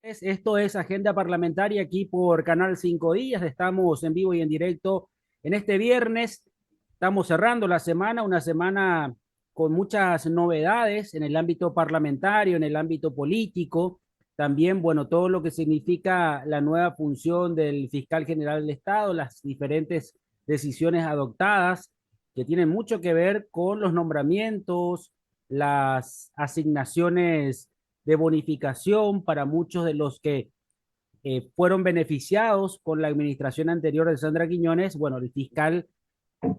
Esto es Agenda Parlamentaria aquí por Canal 5 Días. Estamos en vivo y en directo en este viernes. Estamos cerrando la semana, una semana con muchas novedades en el ámbito parlamentario, en el ámbito político. También, bueno, todo lo que significa la nueva función del fiscal general del Estado, las diferentes decisiones adoptadas que tienen mucho que ver con los nombramientos, las asignaciones de bonificación para muchos de los que fueron beneficiados con la administración anterior de Sandra Quiñones. Bueno, el fiscal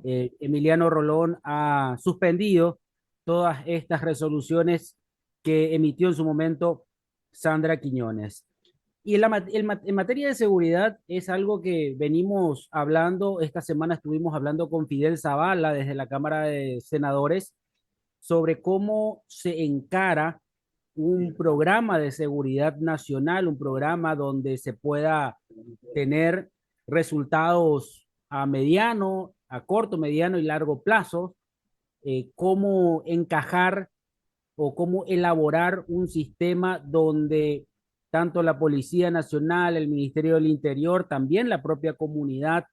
Emiliano Rolón ha suspendido todas estas resoluciones que emitió en su momento Sandra Quiñones. Y en materia de seguridad es algo que venimos hablando, esta semana estuvimos hablando con Fidel Zavala desde la Cámara de Senadores sobre cómo se encara un programa de seguridad nacional, un programa donde se pueda tener resultados a mediano, a corto, mediano y largo plazo, cómo encajar o cómo elaborar un sistema donde tanto la Policía Nacional, el Ministerio del Interior, también la propia comunidad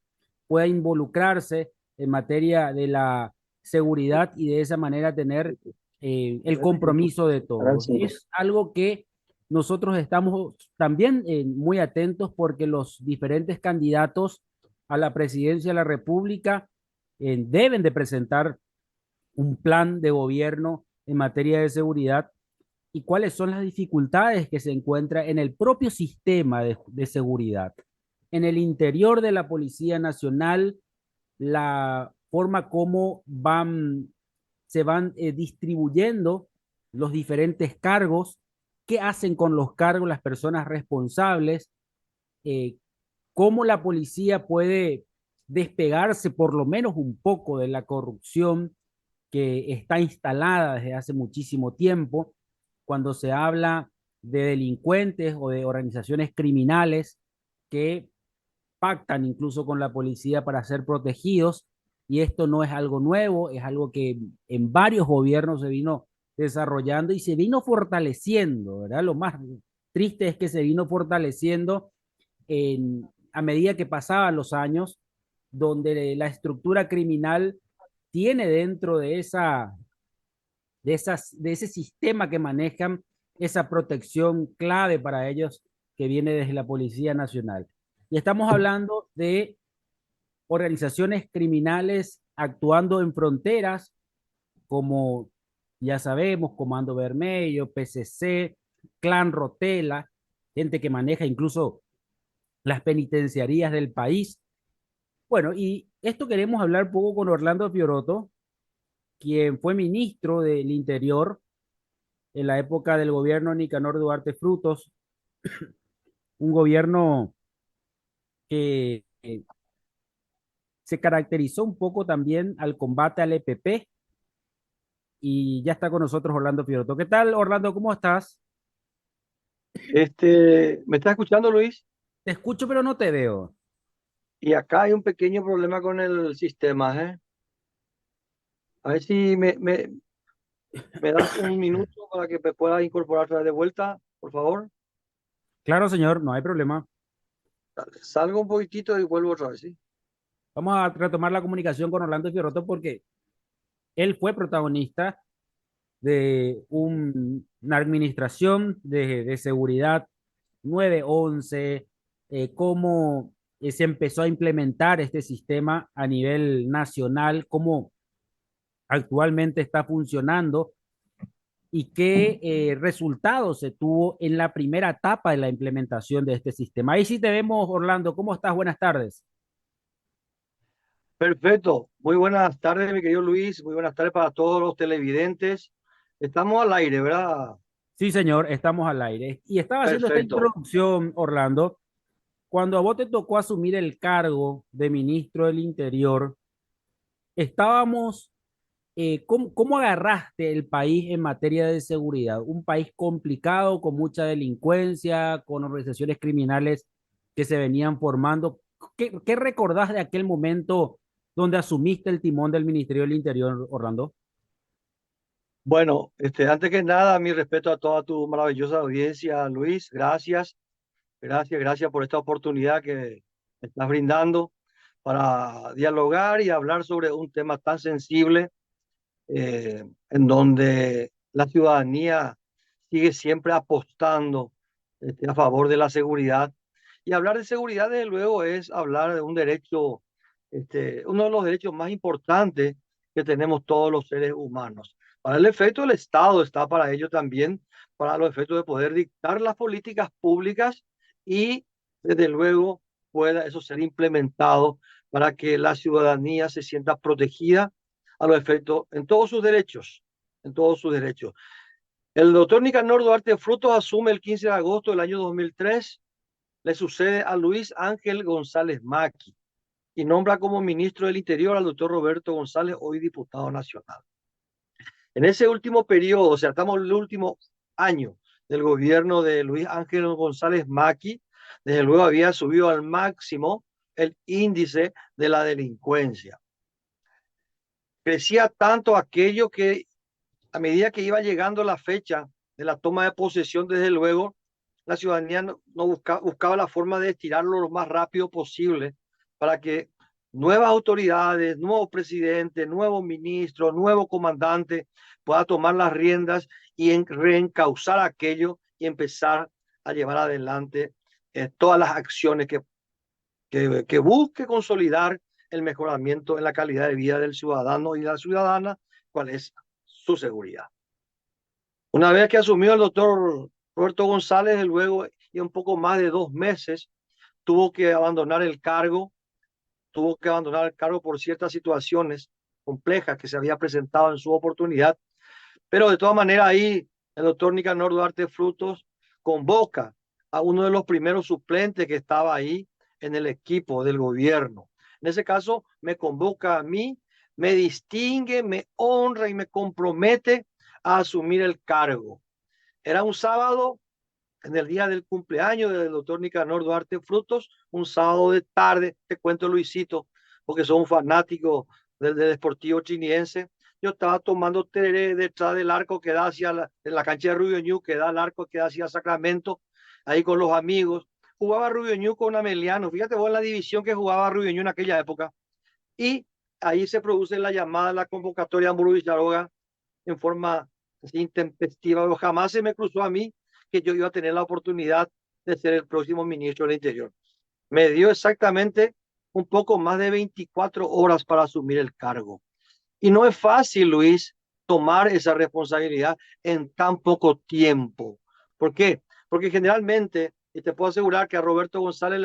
pueda involucrarse en materia de la seguridad y de esa manera tener el compromiso de todos. Es algo que nosotros estamos también muy atentos porque los diferentes candidatos a la presidencia de la República deben de presentar un plan de gobierno en materia de seguridad y cuáles son las dificultades que se encuentra en el propio sistema de seguridad. En el interior de la Policía Nacional, la forma como se van distribuyendo los diferentes cargos, qué hacen con los cargos las personas responsables, eh, cómo la policía puede despegarse por lo menos un poco de la corrupción que está instalada desde hace muchísimo tiempo, cuando se habla de delincuentes o de organizaciones criminales que pactan incluso con la policía para ser protegidos, y esto no es algo nuevo, es algo que en varios gobiernos se vino desarrollando y se vino fortaleciendo, ¿verdad? Lo más triste es que se vino fortaleciendo a medida que pasaban los años, donde la estructura criminal tiene dentro de ese sistema que manejan esa protección clave para ellos que viene desde la Policía Nacional. Y estamos hablando de organizaciones criminales actuando en fronteras, como ya sabemos, Comando Vermelho, PCC, Clan Rotela, gente que maneja incluso las penitenciarías del país. Bueno, y esto queremos hablar un poco con Orlando Fioroto, quien fue ministro del Interior en la época del gobierno de Nicanor Duarte Frutos, un gobierno que se caracterizó un poco también al combate al EPP, y ya está con nosotros Orlando Fioroto. ¿Qué tal, Orlando? ¿Cómo estás? ¿Me estás escuchando, Luis? Te escucho, pero no te veo. Y acá hay un pequeño problema con el sistema, ¿eh? A ver si me das un minuto para que me pueda incorporar otra vez de vuelta, por favor. Claro, señor, no hay problema. Dale, salgo un poquitito y vuelvo otra vez, ¿sí? Vamos a retomar la comunicación con Orlando Fioroto porque él fue protagonista de una administración de seguridad 911, cómo se empezó a implementar este sistema a nivel nacional, cómo actualmente está funcionando y qué resultados se tuvo en la primera etapa de la implementación de este sistema. Ahí sí te vemos, Orlando. ¿Cómo estás? Buenas tardes. Perfecto. Muy buenas tardes, mi querido Luis. Muy buenas tardes para todos los televidentes. Estamos al aire, ¿verdad? Sí, señor, estamos al aire. Y estaba haciendo esta Perfecto. introducción, Orlando, cuando a vos te tocó asumir el cargo de ministro del Interior, estábamos, ¿cómo agarraste el país en materia de seguridad? Un país complicado, con mucha delincuencia, con organizaciones criminales que se venían formando. ¿Qué recordás de aquel momento donde asumiste el timón del Ministerio del Interior, Orlando? Bueno, antes que nada, mi respeto a toda tu maravillosa audiencia, Luis. Gracias. Gracias por esta oportunidad que me estás brindando para dialogar y hablar sobre un tema tan sensible, en donde la ciudadanía sigue siempre apostando, a favor de la seguridad. Y hablar de seguridad, desde luego, es hablar de un derecho, uno de los derechos más importantes que tenemos todos los seres humanos. Para el efecto, el Estado está para ello también, para los efectos de poder dictar las políticas públicas y, desde luego, pueda eso ser implementado para que la ciudadanía se sienta protegida a los efectos en todos sus derechos, en todos sus derechos. El doctor Nicanor Duarte Frutos asume el 15 de agosto del año 2003, le sucede a Luis Ángel González Maqui y nombra como ministro del Interior al doctor Roberto González, hoy diputado nacional. En ese último periodo, o sea, estamos en el último año del gobierno de Luis Ángel González Maqui, desde luego había subido al máximo el índice de la delincuencia. Crecía tanto aquello que a medida que iba llegando la fecha de la toma de posesión, desde luego, la ciudadanía buscaba la forma de estirarlo lo más rápido posible para que nuevas autoridades, nuevo presidente, nuevo ministro, nuevo comandante pueda tomar las riendas y reencauzar aquello y empezar a llevar adelante todas las acciones que busque consolidar el mejoramiento en la calidad de vida del ciudadano y de la ciudadana, cuál es su seguridad. Una vez que asumió el doctor Roberto González, luego y un poco más de 2 meses, tuvo que abandonar el cargo, por ciertas situaciones complejas que se había presentado en su oportunidad, pero de todas maneras ahí el doctor Nicanor Duarte Frutos convoca a uno de los primeros suplentes que estaba ahí en el equipo del gobierno. En ese caso me convoca a mí, me distingue, me honra y me compromete a asumir el cargo. Era un sábado, en el día del cumpleaños del doctor Nicanor Duarte Frutos, un sábado de tarde, te cuento Luisito, porque soy un fanático del Deportivo Chiniense. Yo estaba tomando tereré detrás del arco que da en la cancha de Rubio Ñu, que da al arco que da hacia Sacramento, ahí con los amigos. Jugaba Rubio Ñu con Ameliano, fíjate vos en la división que jugaba Rubio Ñu en aquella época. Y ahí se produce la llamada, la convocatoria a Muro Villaroga en forma así intempestiva. Jamás se me cruzó a mí que yo iba a tener la oportunidad de ser el próximo ministro del Interior. Me dio exactamente un poco más de 24 horas para asumir el cargo. Y no es fácil, Luis, tomar esa responsabilidad en tan poco tiempo. ¿Por qué? Porque generalmente, y te puedo asegurar que a Roberto González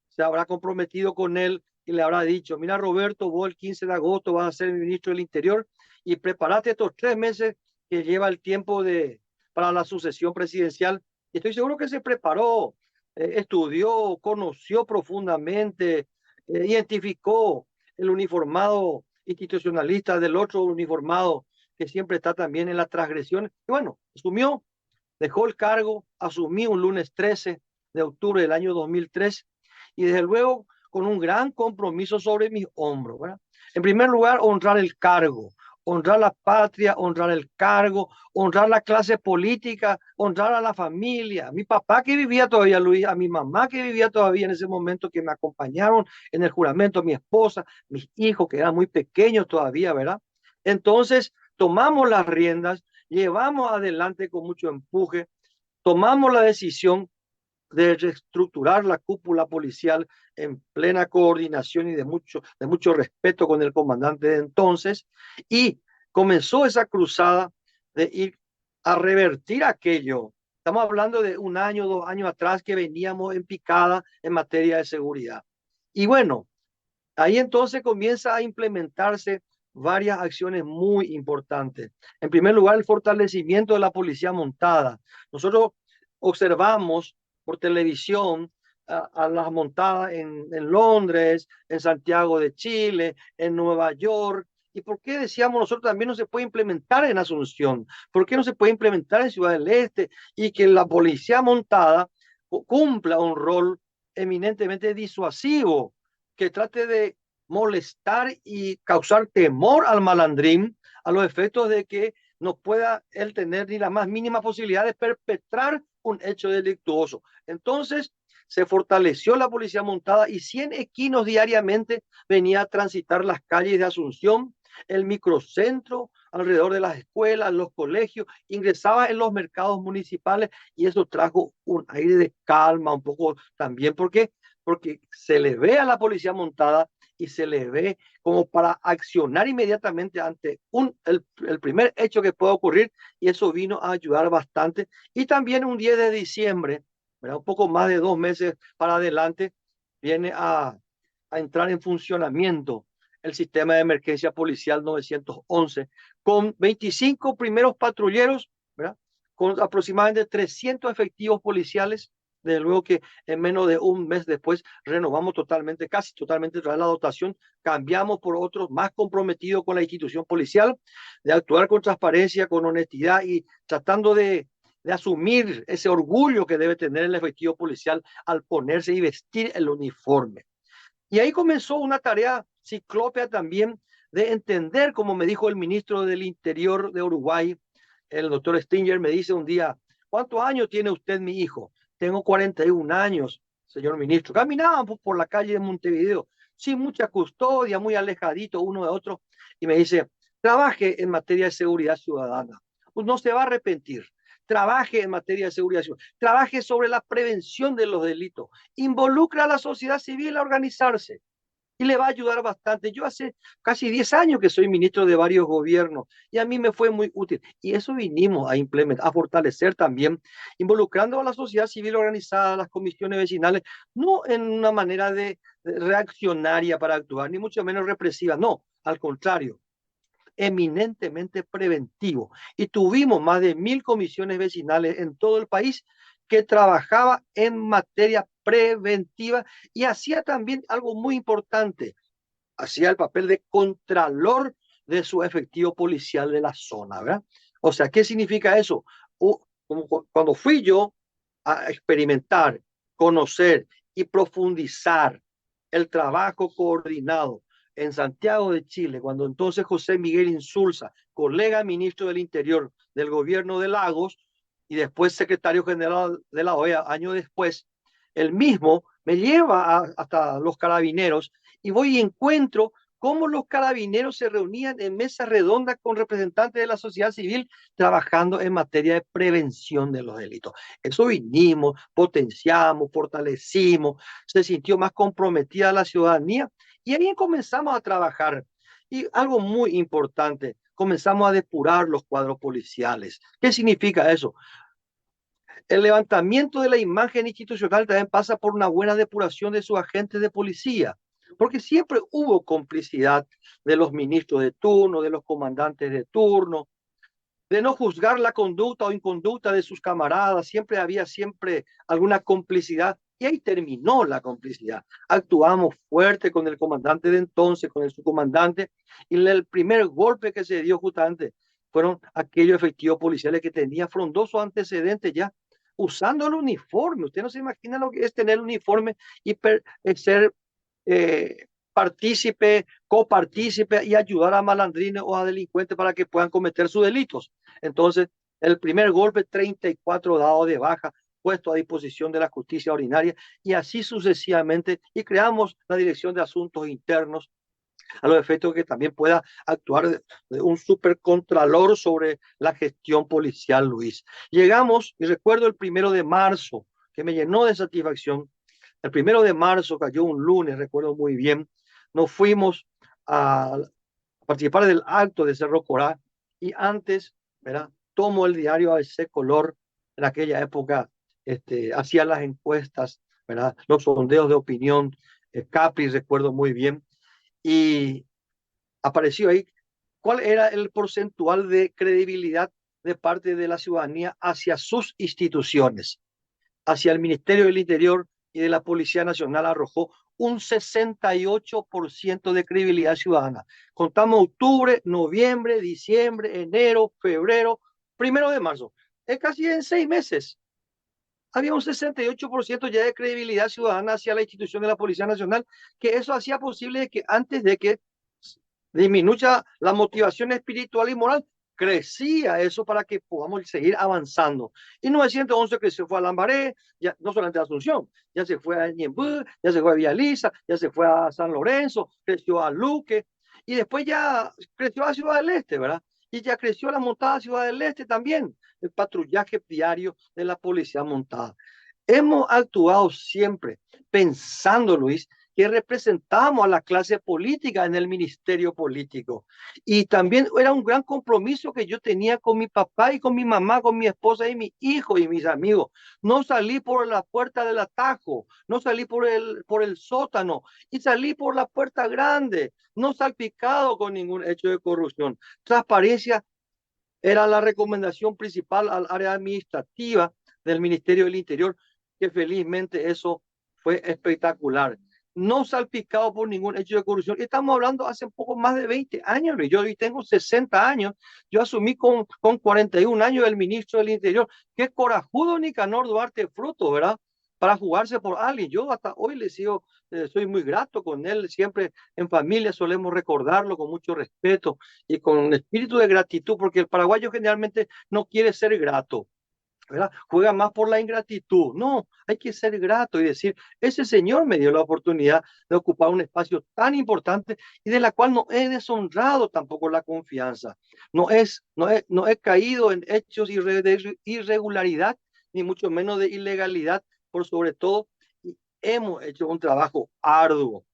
se habrá comprometido con él y le habrá dicho, mira Roberto, vos el 15 de agosto vas a ser el ministro del Interior y prepárate estos 3 meses que lleva el tiempo para la sucesión presidencial. Y estoy seguro que se preparó, estudió, conoció profundamente, identificó el uniformado institucionalista del otro uniformado que siempre está también en la transgresión. Y bueno, asumió, dejó el cargo, asumí un lunes 13 de octubre del año 2003 y desde luego con un gran compromiso sobre mis hombros, ¿verdad? En primer lugar, honrar el cargo, honrar la patria, honrar el cargo, honrar la clase política, honrar a la familia. Mi papá que vivía todavía, Luis, a mi mamá que vivía todavía en ese momento, que me acompañaron en el juramento, mi esposa, mis hijos que eran muy pequeños todavía, ¿verdad? Entonces, tomamos las riendas, llevamos adelante con mucho empuje, tomamos la decisión de reestructurar la cúpula policial en plena coordinación y de mucho respeto con el comandante de entonces, y comenzó esa cruzada de ir a revertir aquello. Estamos hablando de 1 año, 2 años atrás que veníamos en picada en materia de seguridad. Y bueno, ahí entonces comienza a implementarse varias acciones muy importantes. En primer lugar, el fortalecimiento de la policía montada. Nosotros observamos por televisión a las montadas en Londres, en Santiago de Chile, en Nueva York. ¿Y por qué decíamos nosotros también no se puede implementar en Asunción? ¿Por qué no se puede implementar en Ciudad del Este? Y que la policía montada cumpla un rol eminentemente disuasivo, que trate de molestar y causar temor al malandrín a los efectos de que no pueda él tener ni la más mínima posibilidad de perpetrar un hecho delictuoso. Entonces, se fortaleció la policía montada y 100 equinos diariamente venía a transitar las calles de Asunción, el microcentro, alrededor de las escuelas, los colegios, ingresaba en los mercados municipales y eso trajo un aire de calma, un poco también, porque se le ve a la policía montada y se le ve como para accionar inmediatamente ante el primer hecho que pueda ocurrir, y eso vino a ayudar bastante. Y también un 10 de diciembre, ¿verdad? Un poco más de 2 meses para adelante, viene a entrar en funcionamiento el sistema de emergencia policial 911, con 25 primeros patrulleros, ¿verdad? Con aproximadamente 300 efectivos policiales. Desde luego que en menos de un mes después renovamos totalmente, casi totalmente la dotación, cambiamos por otros más comprometidos con la institución policial, de actuar con transparencia, con honestidad y tratando de asumir ese orgullo que debe tener el efectivo policial al ponerse y vestir el uniforme. Y ahí comenzó una tarea ciclópea también de entender, como me dijo el ministro del Interior de Uruguay, el doctor Stinger, me dice un día: ¿cuántos años tiene usted, mi hijo? Tengo 41 años, señor ministro. Caminábamos por la calle de Montevideo, sin mucha custodia, muy alejadito uno de otro, y me dice: trabaje en materia de seguridad ciudadana, pues no se va a arrepentir. Trabaje en materia de seguridad ciudadana, trabaje sobre la prevención de los delitos, involucra a la sociedad civil a organizarse y le va a ayudar bastante. Yo hace casi 10 años que soy ministro de varios gobiernos y a mí me fue muy útil. Y eso vinimos a implementar, a fortalecer también, involucrando a la sociedad civil organizada, a las comisiones vecinales, no en una manera de reaccionaria para actuar, ni mucho menos represiva, no, al contrario, eminentemente preventivo. Y tuvimos más de 1000 comisiones vecinales en todo el país que trabajaba en materia preventiva y hacía también algo muy importante: hacía el papel de contralor de su efectivo policial de la zona, ¿verdad? O sea, ¿qué significa eso? Cuando fui yo a experimentar, conocer y profundizar el trabajo coordinado en Santiago de Chile, cuando entonces José Miguel Insulza, colega ministro del Interior del gobierno de Lagos y después secretario general de la OEA, años después, él mismo me lleva hasta los carabineros y voy y encuentro cómo los carabineros se reunían en mesas redondas con representantes de la sociedad civil trabajando en materia de prevención de los delitos. Eso vinimos, potenciamos, fortalecimos, se sintió más comprometida la ciudadanía y ahí comenzamos a trabajar. Y algo muy importante, comenzamos a depurar los cuadros policiales. ¿Qué significa eso? El levantamiento de la imagen institucional también pasa por una buena depuración de sus agentes de policía, porque siempre hubo complicidad de los ministros de turno, de los comandantes de turno, de no juzgar la conducta o inconducta de sus camaradas, siempre había alguna complicidad y ahí terminó la complicidad. Actuamos fuerte con el comandante de entonces, con el subcomandante, y el primer golpe que se dio justamente fueron aquellos efectivos policiales que tenían frondosos antecedentes ya usando el uniforme. Usted no se imagina lo que es tener el uniforme y ser partícipe, copartícipe y ayudar a malandrines o a delincuentes para que puedan cometer sus delitos. Entonces, el primer golpe, 34 dados de baja, puesto a disposición de la justicia ordinaria y así sucesivamente. Y creamos la Dirección de Asuntos Internos a los efectos que también pueda actuar de un supercontralor sobre la gestión policial, Luis. Llegamos, y recuerdo el 1 de marzo, que me llenó de satisfacción. El 1 de marzo cayó un lunes, recuerdo muy bien. Nos fuimos a participar del acto de Cerro Corá y antes, ¿verdad? Tomo el diario ABC Color, en aquella época hacía las encuestas, ¿verdad? Los sondeos de opinión, Capri, recuerdo muy bien, y apareció ahí cuál era el porcentual de credibilidad de parte de la ciudadanía hacia sus instituciones, hacia el Ministerio del Interior y de la Policía Nacional. Arrojó un 68% de credibilidad ciudadana. Contamos octubre, noviembre, diciembre, enero, febrero, 1 de marzo. Es casi en 6 meses. Había un 68% ya de credibilidad ciudadana hacia la institución de la Policía Nacional, que eso hacía posible que antes de que disminuya la motivación espiritual y moral, crecía eso para que podamos seguir avanzando. Y 911 creció, fue a Lambaré, ya, no solamente a Asunción, ya se fue a Ñemby, ya se fue a Villa Lisa, ya se fue a San Lorenzo, creció a Luque, y después ya creció a Ciudad del Este, ¿verdad? Y ya creció la montada Ciudad del Este también, el patrullaje diario de la policía montada. Hemos actuado siempre pensando, Luis, que representamos a la clase política en el ministerio político. Y también era un gran compromiso que yo tenía con mi papá y con mi mamá, con mi esposa y mi hijo y mis amigos. No salí por la puerta del atajo, no salí por el sótano y salí por la puerta grande, no salpicado con ningún hecho de corrupción. Transparencia era la recomendación principal al área administrativa del Ministerio del Interior, que felizmente eso fue espectacular. No salpicado por ningún hecho de corrupción. Estamos hablando hace un poco más de 20 años. Yo hoy tengo 60 años. Yo asumí con 41 años el ministro del Interior. Qué corajudo Nicanor Duarte Fruto, ¿verdad? Para jugarse por alguien. Yo hasta hoy le sigo, soy muy grato con él. Siempre en familia solemos recordarlo con mucho respeto y con un espíritu de gratitud, porque el paraguayo generalmente no quiere ser grato, ¿verdad? Juega más por la ingratitud. No, hay que ser grato y decir, ese señor me dio la oportunidad de ocupar un espacio tan importante y de la cual no he deshonrado tampoco la confianza. No he caído en hechos de irregularidad, ni mucho menos de ilegalidad, por sobre todo. Y hemos hecho un trabajo arduo,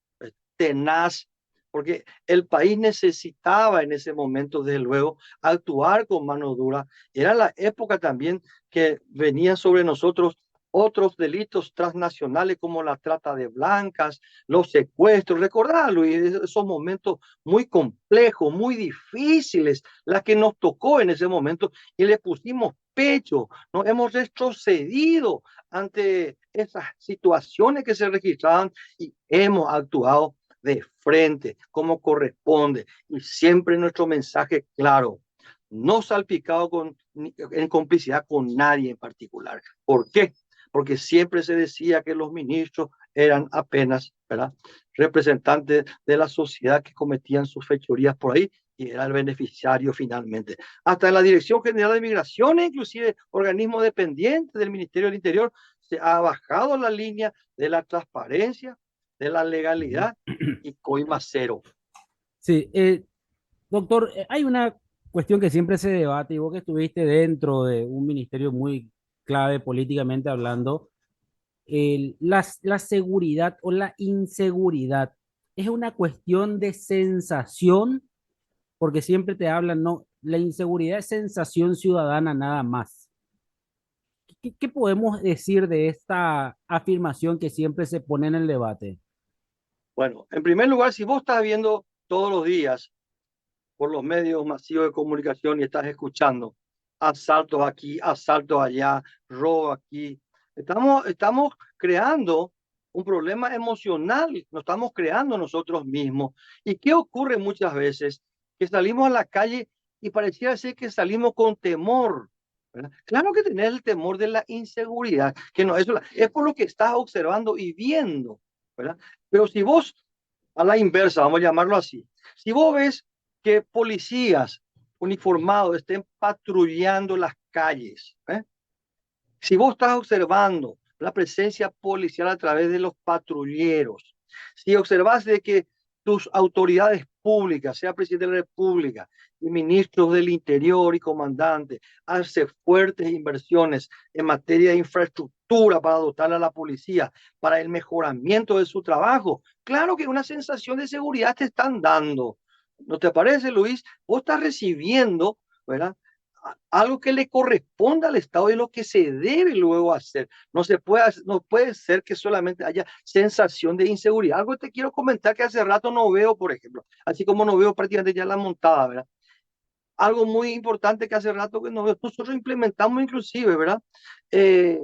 tenaz, porque el país necesitaba en ese momento, desde luego, actuar con mano dura. Era la época también que venían sobre nosotros otros delitos transnacionales como la trata de blancas, los secuestros. Recordalo, y esos momentos muy complejos, muy difíciles, las que nos tocó en ese momento y le pusimos pecho. Nos hemos retrocedido ante esas situaciones que se registraban y hemos actuado de frente, como corresponde, y siempre nuestro mensaje claro, no salpicado en complicidad con nadie en particular. ¿Por qué? Porque siempre se decía que los ministros eran apenas, ¿verdad?, representantes de la sociedad que cometían sus fechorías por ahí y era el beneficiario finalmente. Hasta en la Dirección General de Migraciones, inclusive organismo dependiente del Ministerio del Interior, se ha bajado la línea de la transparencia, de la legalidad y coima cero. Sí, doctor, hay una cuestión que siempre se debate y vos que estuviste dentro de un ministerio muy clave políticamente hablando, la seguridad o la inseguridad es una cuestión de sensación, porque siempre te hablan, no, la inseguridad es sensación ciudadana nada más. ¿Qué podemos decir de esta afirmación que siempre se pone en el debate? Bueno, en primer lugar, si vos estás viendo todos los días por los medios masivos de comunicación y estás escuchando asaltos aquí, asaltos allá, robo aquí, estamos creando un problema emocional, nos estamos creando nosotros mismos. ¿Y qué ocurre muchas veces? Que salimos a la calle y pareciera ser que salimos con temor, ¿verdad? Claro que tenés el temor de la inseguridad, que no, eso es por lo que estás observando y viendo, ¿verdad? Pero si vos, a la inversa, vamos a llamarlo así, si vos ves que policías uniformados estén patrullando las calles, ¿eh? Si vos estás observando la presencia policial a través de los patrulleros, si observas de que tus autoridades públicas, sea presidente de la República y ministros del Interior y comandantes, hacen fuertes inversiones en materia de infraestructura para dotar a la policía, para el mejoramiento de su trabajo, claro que una sensación de seguridad te están dando. ¿No te parece, Luis? Vos estás recibiendo, ¿verdad?, algo que le corresponda al Estado y lo que se debe luego hacer. No puede ser que solamente haya sensación de inseguridad. Algo te quiero comentar que hace rato no veo, por ejemplo, así como no veo prácticamente ya la montada, ¿verdad? Algo muy importante que hace rato que no veo. Nosotros implementamos inclusive, ¿verdad? Eh,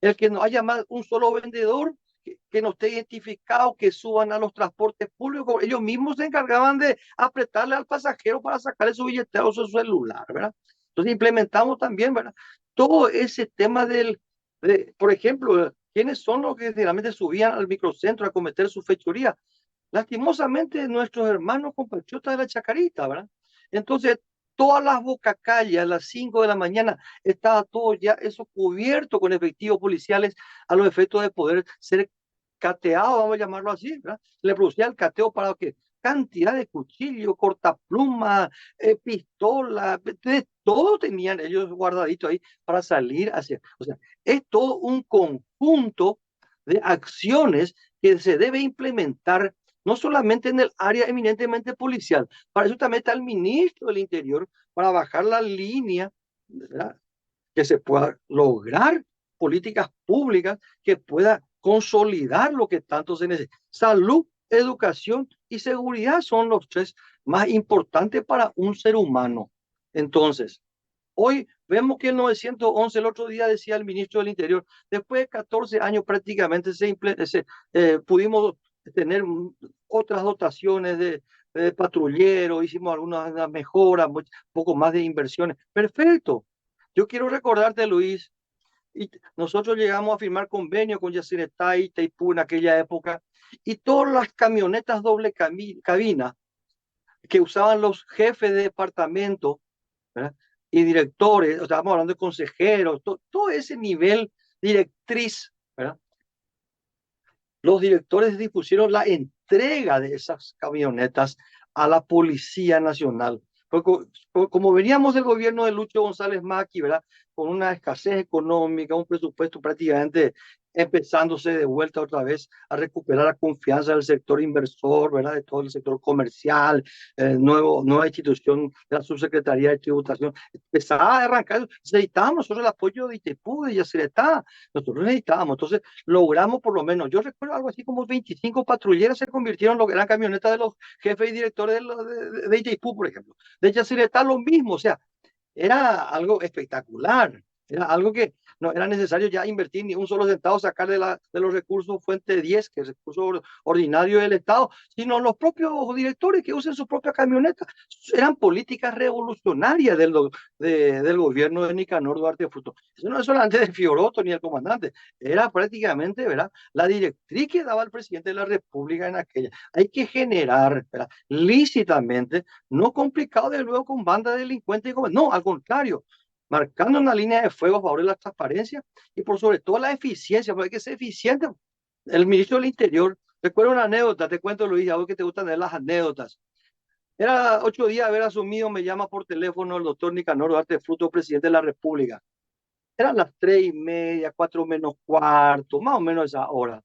el que no haya más un solo vendedor que no esté identificado, que suban a los transportes públicos. Ellos mismos se encargaban de apretarle al pasajero para sacarle su billetera o su celular, ¿verdad? Entonces implementamos también, ¿verdad?, todo ese tema por ejemplo, ¿quiénes son los que generalmente subían al microcentro a cometer su fechoría? Lastimosamente, nuestros hermanos compatriotas de la Chacarita, ¿verdad? Entonces, todas las bocacalles a las 5 de la mañana estaba todo ya eso cubierto con efectivos policiales a los efectos de poder ser cateado, vamos a llamarlo así, ¿verdad? Le producía el cateo para que cantidad de cuchillos, cortapluma, pistola, de todo tenían ellos guardadito ahí para salir hacia. O sea, es todo un conjunto de acciones que se debe implementar no solamente en el área eminentemente policial, para eso también está el ministro del Interior, para bajar la línea, ¿verdad? Que se pueda lograr políticas públicas que pueda consolidar lo que tanto se necesita. Salud, educación y seguridad son los tres más importantes para un ser humano. Entonces, hoy vemos que el 911, el otro día decía el ministro del Interior, después de 14 años prácticamente pudimos tener otras dotaciones de patrulleros, hicimos algunas mejoras, un poco más de inversiones. Perfecto. Yo quiero recordarte, Luis, y nosotros llegamos a firmar convenio con Yacyretá y Itaipú en aquella época, y todas las camionetas doble cabina que usaban los jefes de departamento, ¿verdad? Y directores, o sea, estamos hablando de consejeros, todo ese nivel directriz, ¿verdad? Los directores dispusieron la entrega de esas camionetas a la Policía Nacional. Porque, como veníamos del gobierno de Lucho González Maqui, ¿verdad? Con una escasez económica, un presupuesto prácticamente empezándose de vuelta otra vez a recuperar la confianza del sector inversor, ¿verdad? De todo el sector comercial, nueva institución de la Subsecretaría de Tributación. Empezaba a arrancar, necesitábamos nosotros el apoyo de Itaipú, de Yacyretá, nosotros necesitábamos. Entonces, logramos por lo menos, yo recuerdo algo así como 25 patrulleras se convirtieron en lo que eran camionetas de los jefes y directores de Itaipú, por ejemplo. De Yacyretá lo mismo, o sea, era algo espectacular, era algo que no era necesario ya invertir ni un solo centavo, sacar de los recursos fuente 10, que es el recurso ordinario del Estado, sino los propios directores que usen su propia camioneta. Eran políticas revolucionarias del gobierno de Nicanor Duarte Fruto. Eso no es solamente de Fioroto ni el comandante, era prácticamente, ¿verdad?, la directriz que daba el presidente de la República en aquella. Hay que generar, ¿verdad?, lícitamente, no complicado de luego con bandas de delincuentes, no, al contrario, marcando una línea de fuego a favor de la transparencia y por sobre todo la eficiencia, porque hay que ser eficiente. El ministro del Interior, recuerdo una anécdota, te cuento, Luis, algo que te gustan de las anécdotas. Era 8 días de haber asumido, me llama por teléfono el doctor Nicanor Duarte Fruto, presidente de la República. Eran las 3:30, 4 menos cuarto, más o menos esa hora.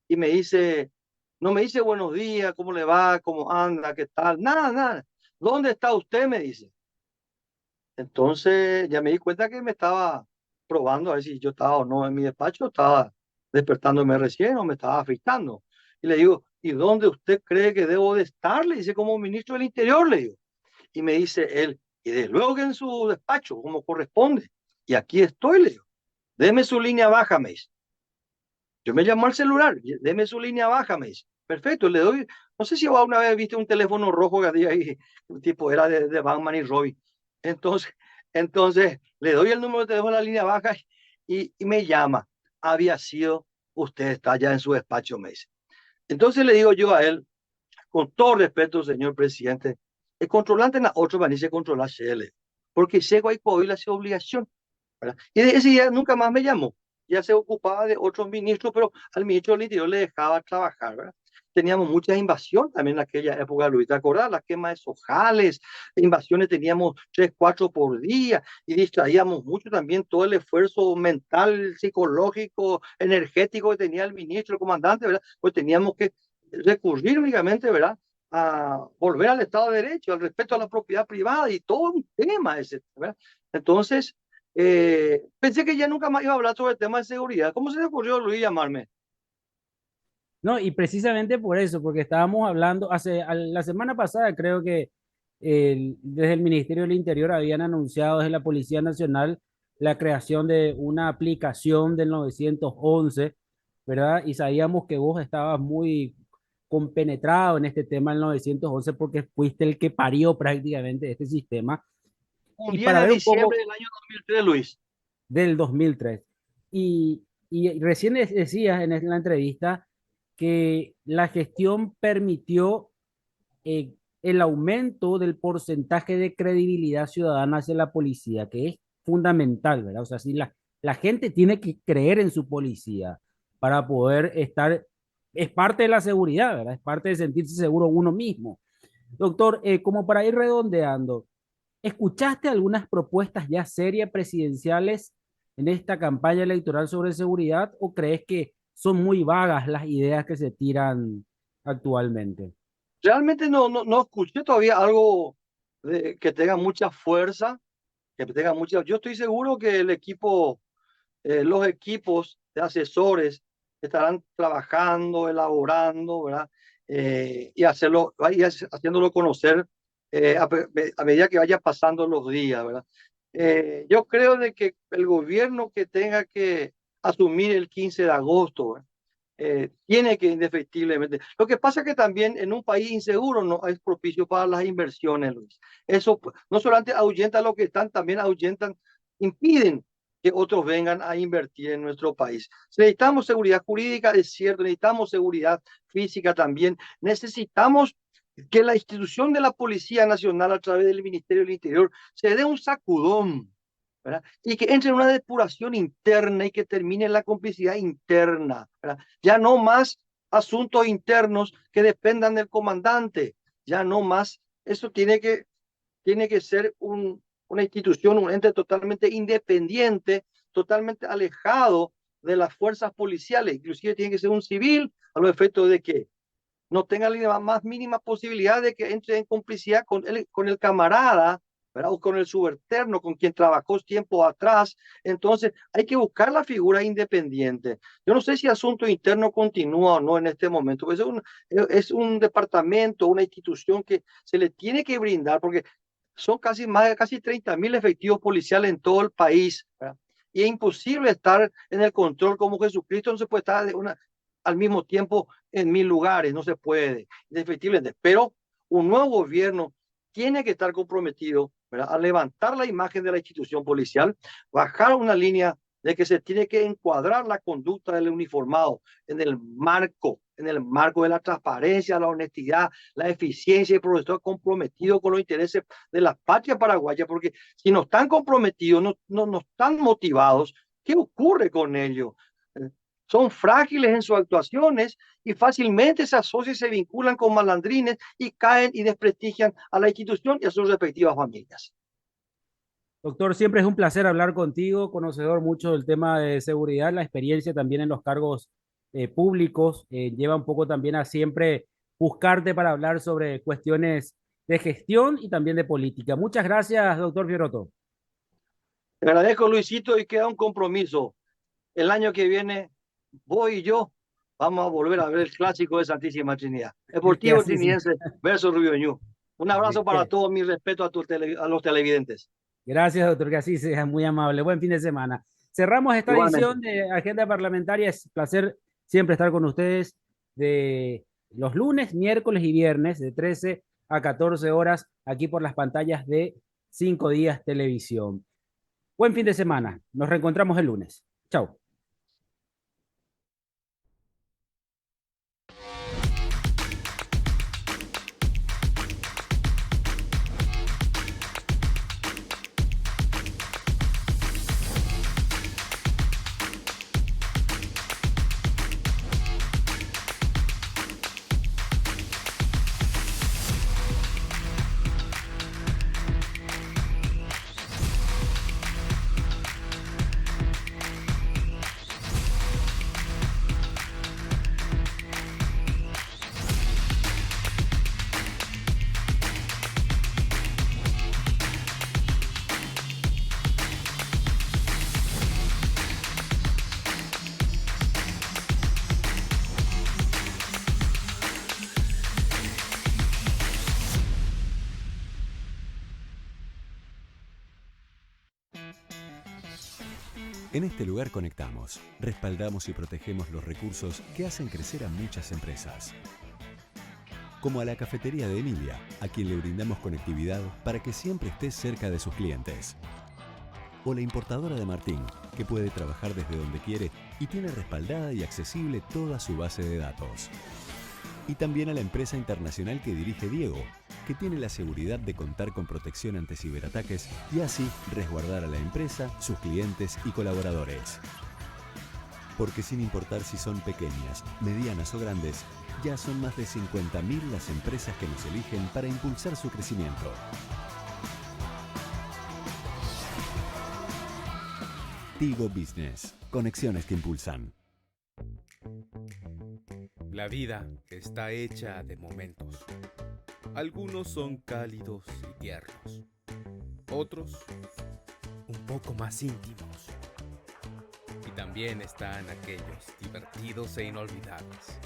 Y me dice, no me dice buenos días, ¿cómo le va? ¿Cómo anda? ¿Qué tal? Nada, nada. ¿Dónde está usted? Me dice. Entonces ya me di cuenta que me estaba probando a ver si yo estaba o no en mi despacho, estaba despertándome recién o me estaba afeitando. Y le digo, ¿y dónde usted cree que debo de estar? Le dice, como ministro del Interior, le digo. Y me dice él, y desde luego que en su despacho, como corresponde. Y aquí estoy, le digo. Deme su línea baja, me dice. Yo me llamo al celular, deme su línea baja, me dice. Perfecto, le doy. No sé si una vez viste un teléfono rojo que había ahí, un tipo era de Batman y Robin. Entonces, entonces le doy el número de teléfono a la línea baja y me llama. Había sido, usted está ya en su despacho, me dice. Entonces le digo yo a él, con todo respeto, señor presidente, el controlante en la otra van a controlar CL, porque sé que hay que oír la obligación, ¿verdad? Y de ese día nunca más me llamó. Ya se ocupaba de otros ministros, pero al ministro del Interior le dejaba trabajar, ¿verdad? Teníamos mucha invasión también en aquella época, Luis, ¿te acordás? La quema de sojales, invasiones teníamos 3, 4 por día y distraíamos mucho también todo el esfuerzo mental, psicológico, energético que tenía el ministro, el comandante, ¿verdad? Pues teníamos que recurrir únicamente, ¿verdad?, a volver al Estado de Derecho, al respeto a la propiedad privada y todo un tema ese, ¿verdad? Entonces, pensé que ya nunca más iba a hablar sobre el tema de seguridad. ¿Cómo se le ocurrió, Luis, llamarme? No, y precisamente por eso, porque estábamos hablando, la semana pasada creo que desde el Ministerio del Interior habían anunciado desde la Policía Nacional la creación de una aplicación del 911, ¿verdad? Y sabíamos que vos estabas muy compenetrado en este tema del 911 porque fuiste el que parió prácticamente este sistema. Un Y 10 para de ver un diciembre poco del año 2003, Luis. del 2003. Y recién decías en la entrevista que la gestión permitió el aumento del porcentaje de credibilidad ciudadana hacia la policía, que es fundamental, ¿verdad? O sea, si la gente tiene que creer en su policía para poder estar, es parte de la seguridad, ¿verdad? Es parte de sentirse seguro uno mismo. Doctor, como para ir redondeando, ¿escuchaste algunas propuestas ya serias presidenciales en esta campaña electoral sobre seguridad o crees que son muy vagas las ideas que se tiran actualmente? Realmente no escuché todavía algo que tenga mucha fuerza, que tenga mucha. Yo estoy seguro que el equipo, los equipos de asesores estarán trabajando, elaborando, ¿verdad? Y haciéndolo conocer a medida que vaya pasando los días, ¿verdad? Yo creo de que el gobierno que tenga que asumir el 15 de agosto, ¿verdad? Tiene que indefectiblemente. Lo que pasa es que también en un país inseguro no es propicio para las inversiones, Luis. Eso no solamente ahuyenta a los que están, también ahuyentan, impiden que otros vengan a invertir en nuestro país. Necesitamos seguridad jurídica, es cierto, necesitamos seguridad física también. Necesitamos que la institución de la Policía Nacional a través del Ministerio del Interior se dé un sacudón, ¿verdad? Y que entre en una depuración interna y que termine la complicidad interna, ¿verdad? Ya no más asuntos internos que dependan del comandante, ya no más. Eso tiene que ser una institución, un ente totalmente independiente, totalmente alejado de las fuerzas policiales, inclusive tiene que ser un civil a los efectos de que no tenga la más mínima posibilidad de que entre en complicidad con el camarada, ¿verdad? O con el subalterno, con quien trabajó tiempo atrás. Entonces, hay que buscar la figura independiente. Yo no sé si asunto interno continúa o no en este momento. Es un departamento, una institución que se le tiene que brindar, porque son casi 30.000 efectivos policiales en todo el país, ¿verdad? Y es imposible estar en el control como Jesucristo, no se puede estar al mismo tiempo en 1.000 lugares, no se puede, efectivamente. Pero un nuevo gobierno tiene que estar comprometido, ¿verdad?, a levantar la imagen de la institución policial, bajar una línea de que se tiene que encuadrar la conducta del uniformado en el marco de la transparencia, la honestidad, la eficiencia y por estar comprometido con los intereses de la patria paraguaya, porque si no están comprometidos, no están motivados, ¿qué ocurre con ellos? Son frágiles en sus actuaciones y fácilmente se asocian y se vinculan con malandrines y caen y desprestigian a la institución y a sus respectivas familias. Doctor, siempre es un placer hablar contigo, conocedor mucho del tema de seguridad, la experiencia también en los cargos públicos, lleva un poco también a siempre buscarte para hablar sobre cuestiones de gestión y también de política. Muchas gracias, doctor Fierotto. Te agradezco, Luisito, y queda un compromiso. El año que viene, vos y yo vamos a volver a ver el clásico de Santísima Trinidad. Que Deportivo así sea. Trinidense versus Río Ñu. Un abrazo para todos, mi respeto a los televidentes. Gracias, doctor, que así sea, muy amable. Buen fin de semana. Cerramos esta Igualmente. edición de Agenda Parlamentaria. Es un placer siempre estar con ustedes de los lunes, miércoles y viernes de 13 a 14 horas aquí por las pantallas de 5 días televisión. Buen fin de semana. Nos reencontramos el lunes. Chao. En este lugar conectamos, respaldamos y protegemos los recursos que hacen crecer a muchas empresas. Como a la cafetería de Emilia, a quien le brindamos conectividad para que siempre esté cerca de sus clientes. O la importadora de Martín, que puede trabajar desde donde quiere y tiene respaldada y accesible toda su base de datos. Y también a la empresa internacional que dirige Diego, que tiene la seguridad de contar con protección ante ciberataques y así resguardar a la empresa, sus clientes y colaboradores. Porque sin importar si son pequeñas, medianas o grandes, ya son más de 50.000 las empresas que nos eligen para impulsar su crecimiento. Tigo Business. Conexiones que impulsan. La vida está hecha de momentos. Algunos son cálidos y tiernos. Otros, un poco más íntimos. Y también están aquellos divertidos e inolvidables.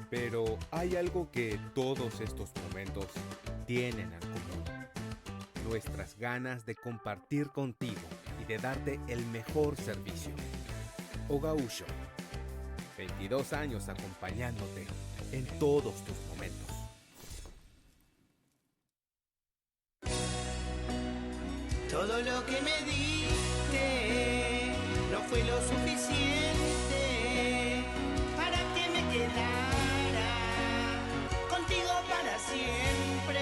Pero hay algo que todos estos momentos tienen en común. Nuestras ganas de compartir contigo y de darte el mejor servicio. Ogaúcho, 22 años acompañándote en todos tus momentos. Todo lo que me diste no fue lo suficiente para que me quedara contigo para siempre.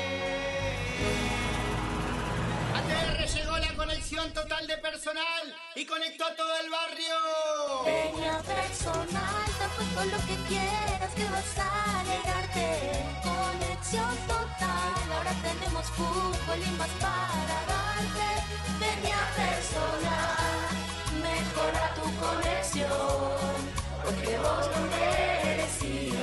ATR llegó la conexión total de personal y conectó a todo el barrio. Peña Personal, te apuesto lo que quieras que vas a alegrarte. Conexión total, ahora tenemos fútbol y más para darte. Peña Personal, mejora tu conexión, porque vos lo merecías.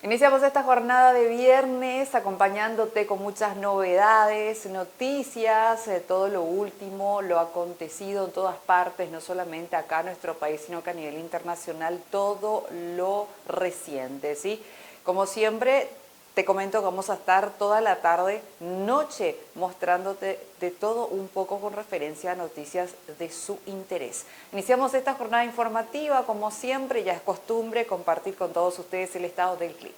Iniciamos esta jornada de viernes acompañándote con muchas novedades, noticias, todo lo último, lo acontecido en todas partes, no solamente acá en nuestro país, sino que a nivel internacional, todo lo reciente, ¿sí? Como siempre, te comento que vamos a estar toda la tarde, noche, mostrándote de todo un poco con referencia a noticias de su interés. Iniciamos esta jornada informativa, como siempre, ya es costumbre compartir con todos ustedes el estado del clima.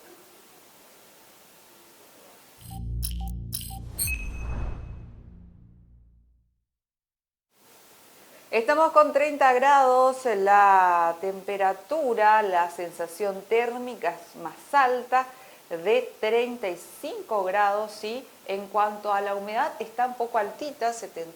Estamos con 30 grados, la temperatura, la sensación térmica es más alta, de 35 grados, ¿sí? En cuanto a la humedad, está un poco altita,